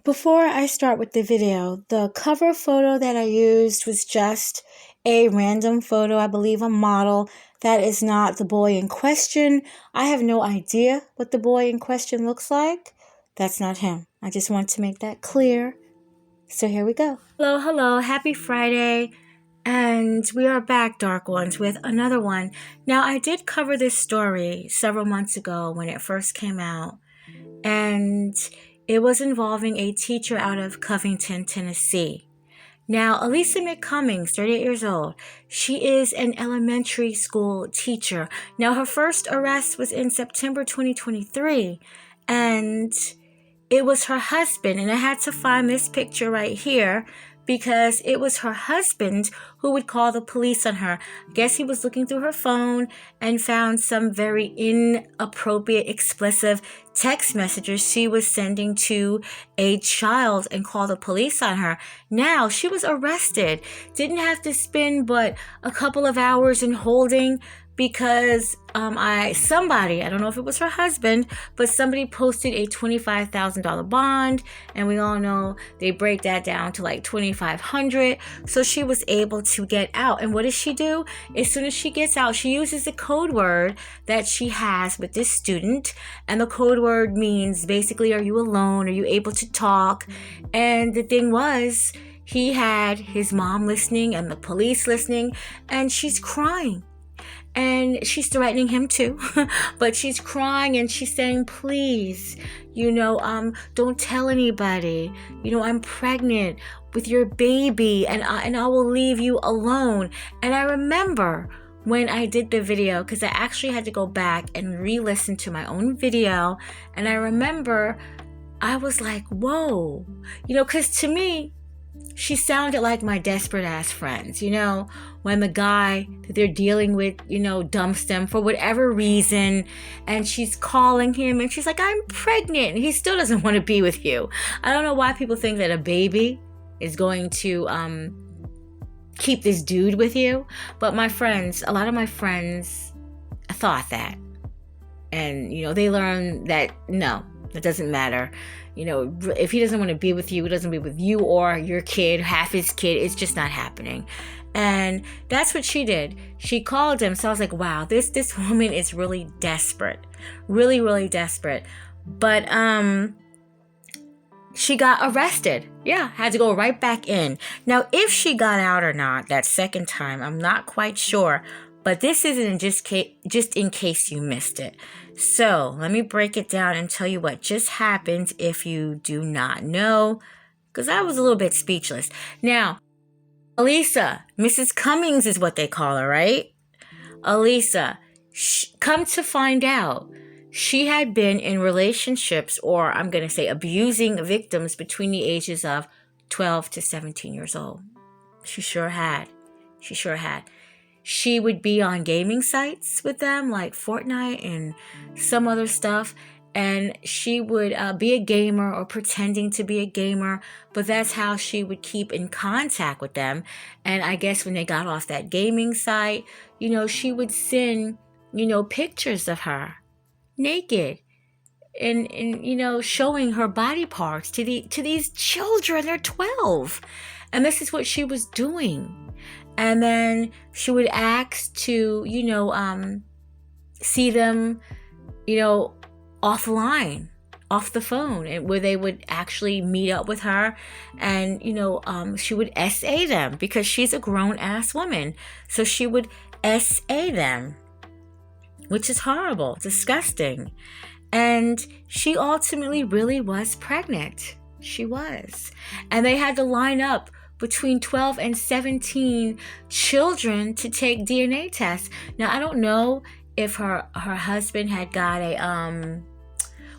Before I start with the video, the cover photo that I used was just a random photo, I believe a model. That is not the boy in question. I have no idea what the boy in question looks like. That's not him. I just want to make that clear. So here we go. Hello, happy Friday. And we are back, Dark Ones, with another one. Now, I did cover this story several months ago when it first came out. And it was involving a teacher out of Covington, Tennessee. Now, Alyssa McCommon, 38 years old, she is an elementary school teacher. Now, her first arrest was in September 2023, and it was her husband, and I had to find this picture right here because it was her husband who would call the police on her. I guess he was looking through her phone and found some very inappropriate, explicit text messages she was sending to a child and called the police on her. Now, she was arrested. Didn't have to spend but a couple of hours in holding because somebody, I don't know if it was her husband, but somebody posted a $25,000 bond, and we all know they break that down to like $2,500. So she was able to get out. And what does she do? As soon as she gets out, she uses the code word that she has with this student, and the code word means basically, are you alone? Are you able to talk? And the thing was, he had his mom listening and the police listening, and she's crying. And she's threatening him too, but she's crying and she's saying, please, don't tell anybody, I'm pregnant with your baby and I will leave you alone. And I remember when I did the video, because I actually had to go back and re-listen to my own video. And I remember I was like, whoa, because to me, she sounded like my desperate ass friends, when the guy that they're dealing with, dumps them for whatever reason, and she's calling him and she's like, I'm pregnant, and he still doesn't want to be with you. I don't know why people think that a baby is going to keep this dude with you, but a lot of my friends thought that, and they learned that no, that doesn't matter. If he doesn't want to be with you, he doesn't be with you or your kid, half his kid. It's just not happening. And that's what she did. She called him. So I was like, wow, this woman is really desperate. Really, really desperate. But she got arrested. Yeah, had to go right back in. Now, if she got out or not that second time, I'm not quite sure. But this isn't just in case you missed it. So let me break it down and tell you what just happened if you do not know, because I was a little bit speechless. Now, Alyssa, Mrs. Cummings is what they call her, right? Alyssa, come to find out, she had been in relationships, or I'm going to say abusing victims between the ages of 12 to 17 years old. She sure had. She would be on gaming sites with them, like Fortnite and some other stuff. And she would be a gamer or pretending to be a gamer. But that's how she would keep in contact with them. And I guess when they got off that gaming site, she would send, pictures of her naked. And showing her body parts to these children. They're 12. And this is what she was doing. And then she would ask to, see them, offline, off the phone, and where they would actually meet up with her. And, she would SA them because she's a grown ass woman. So she would SA them, which is horrible, disgusting. And she ultimately really was pregnant. She was. And they had to line up between 12 and 17 children to take DNA tests. Now, I don't know if her husband had got a,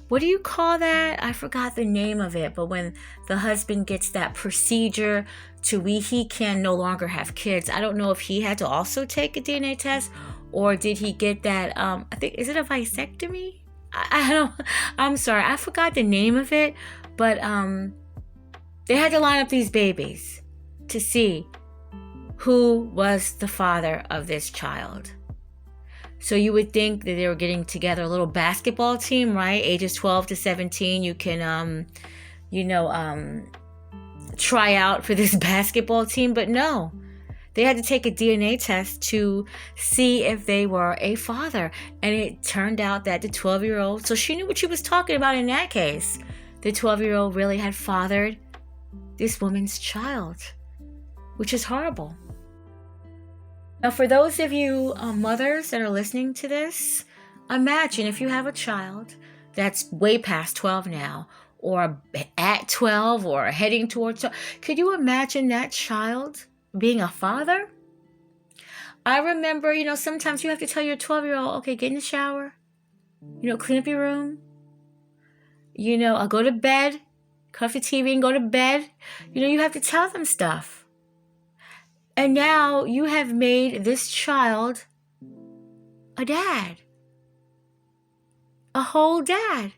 what do you call that? I forgot the name of it, but when the husband gets that procedure he can no longer have kids, I don't know if he had to also take a DNA test, or did he get that, I think, is it a vasectomy? I'm sorry, I forgot the name of it, but they had to line up these babies to see who was the father of this child. So you would think that they were getting together a little basketball team, right? Ages 12 to 17, you can try out for this basketball team. But no, they had to take a DNA test to see if they were a father. And it turned out that the 12-year-old, so she knew what she was talking about in that case. The 12-year-old really had fathered this woman's child, which is horrible. Now, for those of you mothers that are listening to this, imagine if you have a child that's way past 12 now, or at 12, or heading towards 12. Could you imagine that child being a father? I remember, sometimes you have to tell your 12-year-old, okay, get in the shower, clean up your room, I'll go to bed, cut off the TV and go to bed. You have to tell them stuff. And now you have made this child a dad. A whole dad.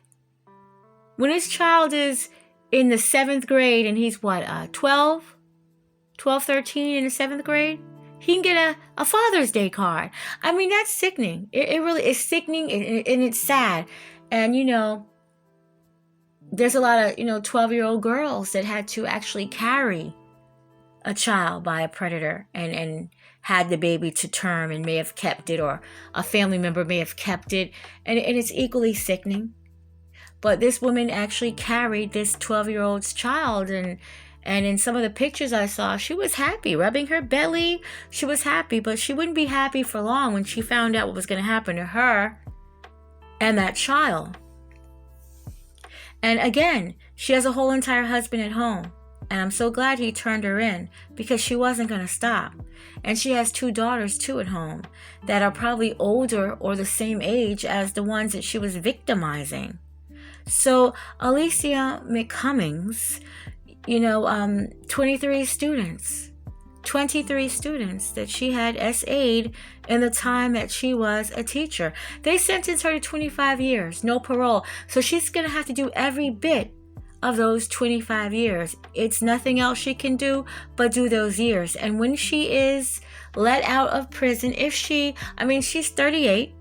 When this child is in the 7th grade and he's 12, 13 in the 7th grade, he can get a Father's Day card. I mean, that's sickening. It really is sickening, and it's sad. And, there's a lot of, 12-year-old girls that had to actually carry a child by a predator and had the baby to term and may have kept it, or a family member may have kept it. And it's equally sickening. But this woman actually carried this 12-year-old's child, and in some of the pictures I saw, she was happy, rubbing her belly. She was happy, but she wouldn't be happy for long when she found out what was going to happen to her and that child. And again, she has a whole entire husband at home. And I'm so glad he turned her in, because she wasn't going to stop. And she has 2 daughters too at home that are probably older or the same age as the ones that she was victimizing. So Alyssa McCommon, 23 students that she had SA'd in the time that she was a teacher. They sentenced her to 25 years, no parole. So she's going to have to do every bit of those 25 years. It's nothing else she can do but do those years. And when she is let out of prison, she's 38.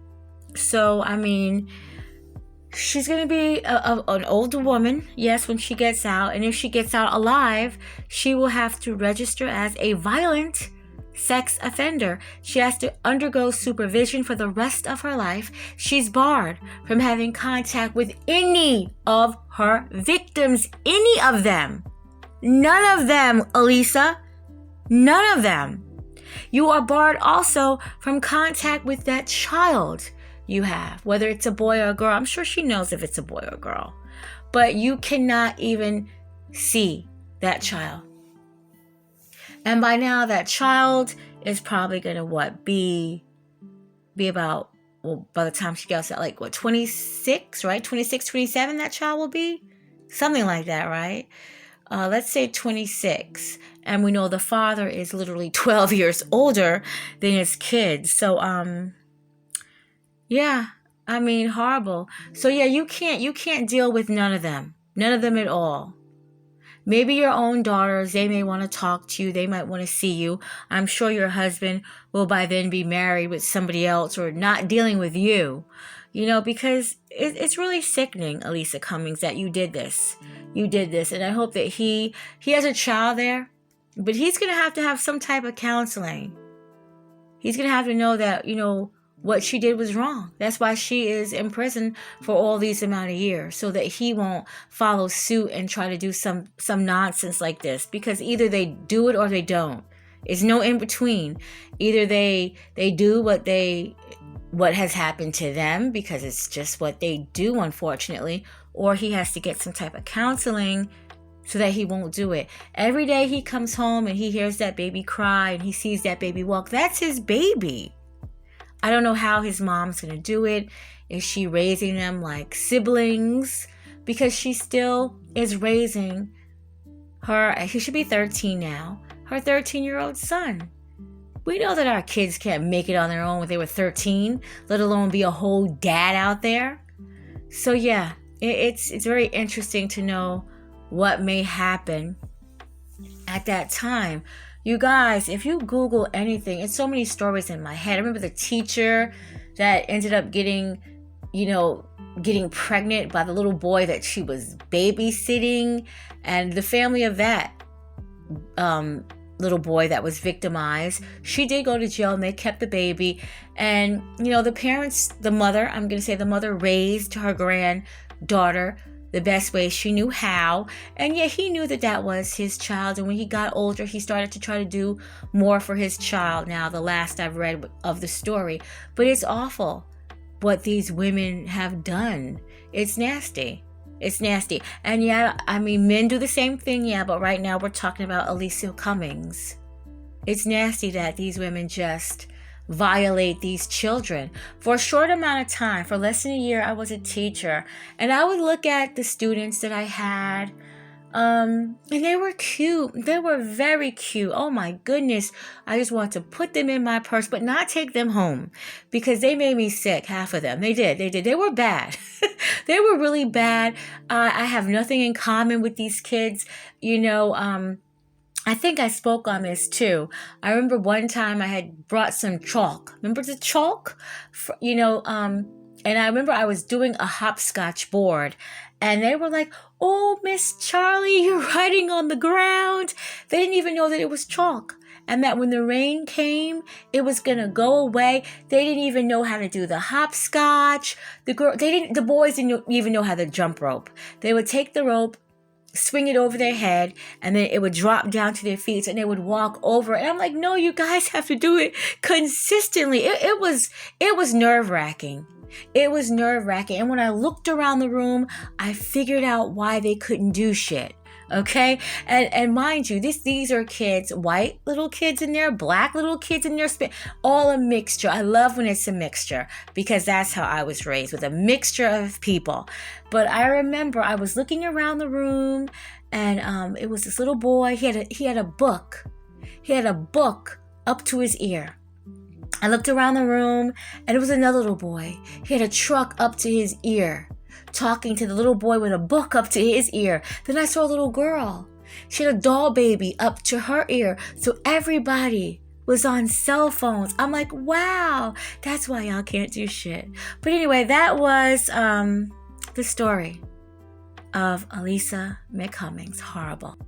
So, she's going to be an older woman, yes, when she gets out. And if she gets out alive, she will have to register as a violent sex offender. She has to undergo supervision for the rest of her life. She's barred from having contact with any of her victims. Any of them. None of them, Alyssa. None of them. You are barred also from contact with that child you have, whether it's a boy or a girl. I'm sure she knows if it's a boy or a girl, but you cannot even see that child. And by now that child is probably going to be about, by the time she gets out, 26, right? 26, 27, that child will be something like that, right? Let's say 26. And we know the father is literally 12 years older than his kids. So, yeah, horrible. So yeah, you can't deal with none of them at all. Maybe your own daughters, they may want to talk to you. They might want to see you. I'm sure your husband will by then be married with somebody else or not dealing with you, because it's really sickening, Alyssa Cummings, that you did this. You did this. And I hope that he has a child there, but he's going to have some type of counseling. He's going to have to know that, what she did was wrong. That's why she is in prison for all these amount of years, so that he won't follow suit and try to do some nonsense like this, because either they do it or they don't. It's no in between. Either they do what has happened to them, because it's just what they do, unfortunately, or he has to get some type of counseling so that he won't do it. Every day he comes home and he hears that baby cry and he sees that baby walk. That's his baby. I don't know how his mom's going to do it. Is she raising them like siblings? Because she still is raising he should be 13 now, her 13-year-old son. We know that our kids can't make it on their own when they were 13, let alone be a whole dad out there. So yeah, it's very interesting to know what may happen at that time. You guys, if you Google anything, it's so many stories in my head. I remember the teacher that ended up getting, getting pregnant by the little boy that she was babysitting, and the family of that little boy that was victimized. She did go to jail, and they kept the baby. And the parents, the mother raised her granddaughter the best way she knew how. And yeah, he knew that was his child, and when he got older, he started to try to do more for his child. Now, the last I've read of the story, but it's awful what these women have done. It's nasty. It's nasty. And yeah, I mean, men do the same thing, yeah, but right now we're talking about Alyssa Cummings. It's nasty that these women just violate these children. For a short amount of time, for less than a year, I was a teacher, and I would look at the students that I had, and they were cute. They were very cute. Oh my goodness. I just wanted to put them in my purse, but not take them home, because they made me sick, half of them. They did. They were bad. They were really bad. I have nothing in common with these kids. I think I spoke on this too. I remember one time I had brought some chalk. Remember the chalk? And I remember I was doing a hopscotch board, and they were like, "Oh, Miss Charlie, you're writing on the ground." They didn't even know that it was chalk, and that when the rain came, it was gonna go away. They didn't even know how to do the hopscotch. The boys didn't even know how to jump rope. They would take the rope, swing it over their head, and then it would drop down to their feet, and they would walk over. And I'm like, no, you guys have to do it consistently. It was nerve-wracking. It was nerve-wracking. And when I looked around the room, I figured out why they couldn't do shit. Okay? And mind you, these are kids, white little kids in there, black little kids in there, all a mixture. I love when it's a mixture, because that's how I was raised, with a mixture of people. But I remember I was looking around the room, and it was this little boy. He had a book. He had a book up to his ear. I looked around the room, and it was another little boy. He had a truck up to his ear, talking to the little boy with a book up to his ear. Then I saw a little girl. She had a doll baby up to her ear. So everybody was on cell phones. I'm like, wow, that's why y'all can't do shit. But anyway, that was the story of Alyssa McCommon. Horrible.